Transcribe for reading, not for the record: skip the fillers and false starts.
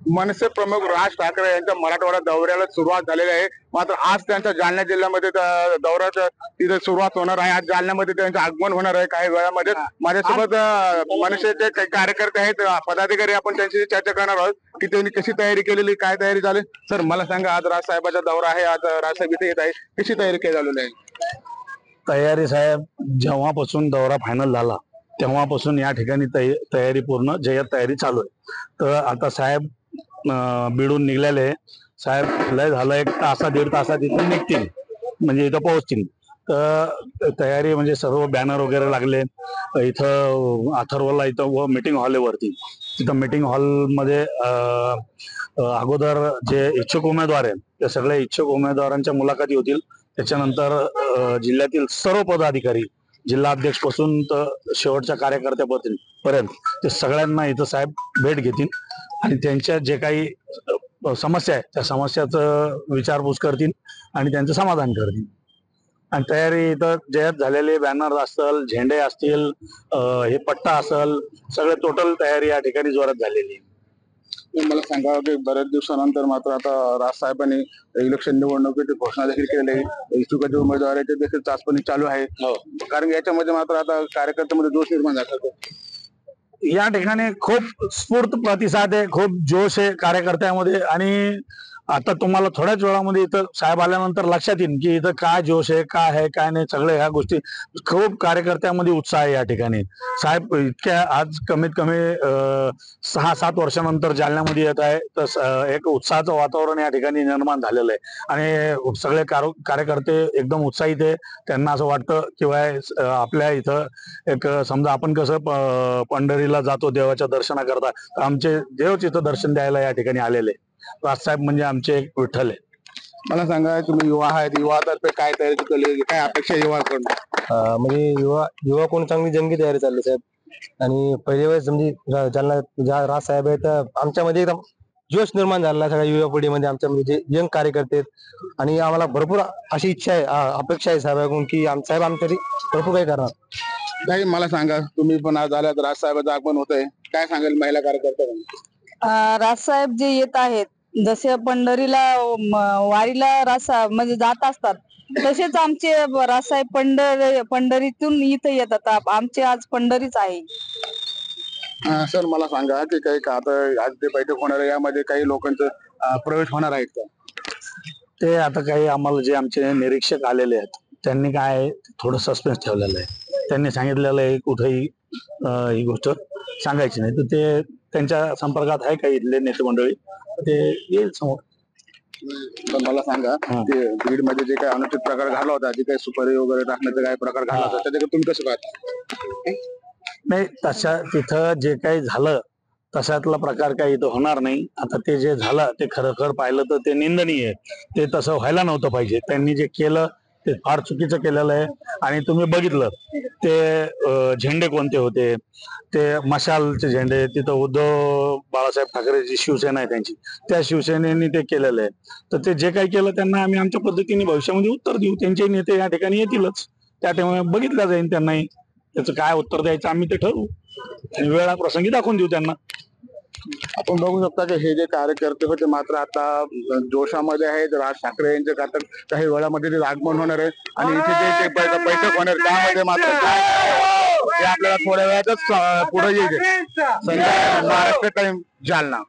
मनसे प्रमुख राज ठाकरे यांच्या मराठवाडा दौऱ्याला सुरुवात झालेली आहे. मात्र आज त्यांच्या जालना जिल्ह्यामध्ये दौऱ्यात तिथे सुरुवात होणार आहे. आज जालन्यामध्ये त्यांचं आगमन होणार आहे काही वेळामध्ये. माझ्यासोबत मनसेचे काही कार्यकर्ते आहेत, पदाधिकारी, आपण त्यांची चर्चा करणार आहोत की त्यांनी कशी तयारी केलेली, काय तयारी झाली. सर मला सांगा, आज राजसाहेबांचा दौरा आहे, आज राजसाहेब इथे येत आहे, कशी तयारी केली झालेली आहे? तयारी साहेब, जेव्हापासून दौरा फायनल झाला तेव्हापासून या ठिकाणी तयारी पूर्ण जय्यत तयारी चालू आहे. तर आता साहेब बीडून निघलेले साहेब, लय झालं एक तासा दीड तासात इथून निघतील, म्हणजे इथं पोहोचतील. तर तयारी म्हणजे सर्व बॅनर वगैरे लागले इथं अथर्वला, इथं व मीटिंग हॉल आहे वरती. तिथं मीटिंग हॉलमध्ये अगोदर जे इच्छुक उमेदवार आहेत त्या सगळ्या इच्छुक उमेदवारांच्या मुलाखती होतील. त्याच्यानंतर जिल्ह्यातील सर्व पदाधिकारी, जिल्हाध्यक्ष पासून तर शेवटच्या कार्यकर्त्यापर्यंत ते सगळ्यांना इथं साहेब भेट घेतील आणि त्यांच्या जे काही समस्या आहे त्या समस्याचं विचारपूस करतील आणि त्यांचं समाधान करतील. आणि तयारी इथं जय्यत झालेले बॅनर असतील, झेंडे असतील, हे पट्टा असेल, सगळे टोटल तयारी या ठिकाणी जोरात झालेली आहे. मला सांगा की बऱ्याच दिवसानंतर मात्र आता राजसाहेबांनी इलेक्शन निवडणुकीची घोषणा देखील केली आहे. इच्छुकाचे उमेदवारांची देखील चाचपणी चालू आहे, कारण याच्यामध्ये मात्र आता कार्यकर्त्यांमध्ये जोश निर्माण झाला. या ठिकाणी खूप स्फूर्त प्रतिसाद आहे, खूप जोश आहे कार्यकर्त्यामध्ये. आणि आता तुम्हाला थोड्याच वेळामध्ये इथं साहेब आल्यानंतर लक्षात येईल की इथं काय जोश आहे, काय आहे, काय नाही. सगळ्या ह्या गोष्टी, खूप कार्यकर्त्यामध्ये उत्साह आहे या ठिकाणी. साहेब इतक्या आज कमीत कमी 6-7 वर्षानंतर जालन्यामध्ये येत आहे, तर एक उत्साहाचं वातावरण या ठिकाणी निर्माण झालेलं आहे आणि सगळे कार्यकर्ते एकदम उत्साहित आहे. त्यांना असं वाटतं किंवा आपल्या इथं एक समजा आपण कसं पंढरीला जातो देवाच्या दर्शनाकरता, आमचे देवच इथं दर्शन द्यायला या ठिकाणी आलेले. राजसाहेब म्हणजे आमचे एक विठ्ठल आहे. मला सांगा, तुम्ही युवा आहेत, युवातर्फे काय तयारी केली, काय अपेक्षा युवाकडून? म्हणजे युवा कोण चांगली जंगी तयारी चालली साहेब. आणि पहिल्या वेळेस म्हणजे जालना राजसाहेब आहे तर आमच्यामध्ये एकदम जोश निर्माण झाला सगळ्या युवा पिढीमध्ये, आमच्यामध्ये जे यंग कार्यकर्ते आहेत. आणि आम्हाला भरपूर अशी इच्छा आहे, अपेक्षा आहे साहेबांकडून की साहेब आमच्यासाठी भरपूर काही करणार. काही मला सांगा, तुम्ही पण आज आल्यात, राजसाहेबांचं आगमन होत आहे, काय सांगेल महिला कार्यकर्त्यांना? राजसाहेब जे येत आहेत, जसे पंढरीला वारीला राजसाहेब म्हणजे जात असतात, तसेच आमचे राजसाहेब पंढरीतून इथं येतात. आमचे आज पंढरीच आहे. सर मला सांगा की काही आता आज जे बैठक होणार आहे यामध्ये काही लोकांचं प्रवेश होणार आहेत का? ते आता काही आम्हाला जे आमचे निरीक्षक आलेले आहेत त्यांनी काय थोडं सस्पेन्स ठेवलेलं आहे. त्यांनी सांगितलेलं आहे कुठेही ही गोष्ट सांगायची नाही. तर ते त्यांच्या संपर्कात आहे काही इथले नेते मंडळी, ते येईल समोर. पण मला सांगा, ते बीड मध्ये जे काही अनुचित प्रकार घडला होता, जे काही सुपारी वगैरे टाकण्याचा काही प्रकार घडला होता, त्याच्याकडे तुम्ही कसं पाहता? नाही, तशा तिथं जे काही झालं तशातला प्रकार काही इथं होणार नाही. आता ते जे झालं ते खरं पाहिलं तर ते निंदनीय आहे. ते तसं व्हायला नव्हतं पाहिजे. त्यांनी जे केलं ते फार चुकीचं केलेलं आहे. आणि तुम्ही बघितलं ते झेंडे कोणते होते, ते मशालचे झेंडे, तिथं उद्धव बाळासाहेब ठाकरे जी शिवसेना आहे त्यांची, त्या शिवसेनेनी ते केलेलं आहे. तर ते जे काही केलं त्यांना आम्ही आमच्या पद्धतीने भविष्यामध्ये उत्तर देऊ. त्यांचे नेते या ठिकाणी येतीलच, त्या ठिकाणी बघितलं जाईल त्यांनाही त्याचं काय उत्तर द्यायचं आम्ही ते ठरवू आणि वेळा प्रसंगी दाखवून देऊ त्यांना. आपण बघू शकता की हे जे कार्यकर्ते होते मात्र आता जोशामध्ये आहेत. राज ठाकरे यांचे काही वेळामध्ये ते आगमन होणार आहे आणि इथे जे बैठक होणार त्यामध्ये मात्र हे आपल्याला थोड्या वेळातच पुढे येईल. महाराष्ट्र टाइम, जालना.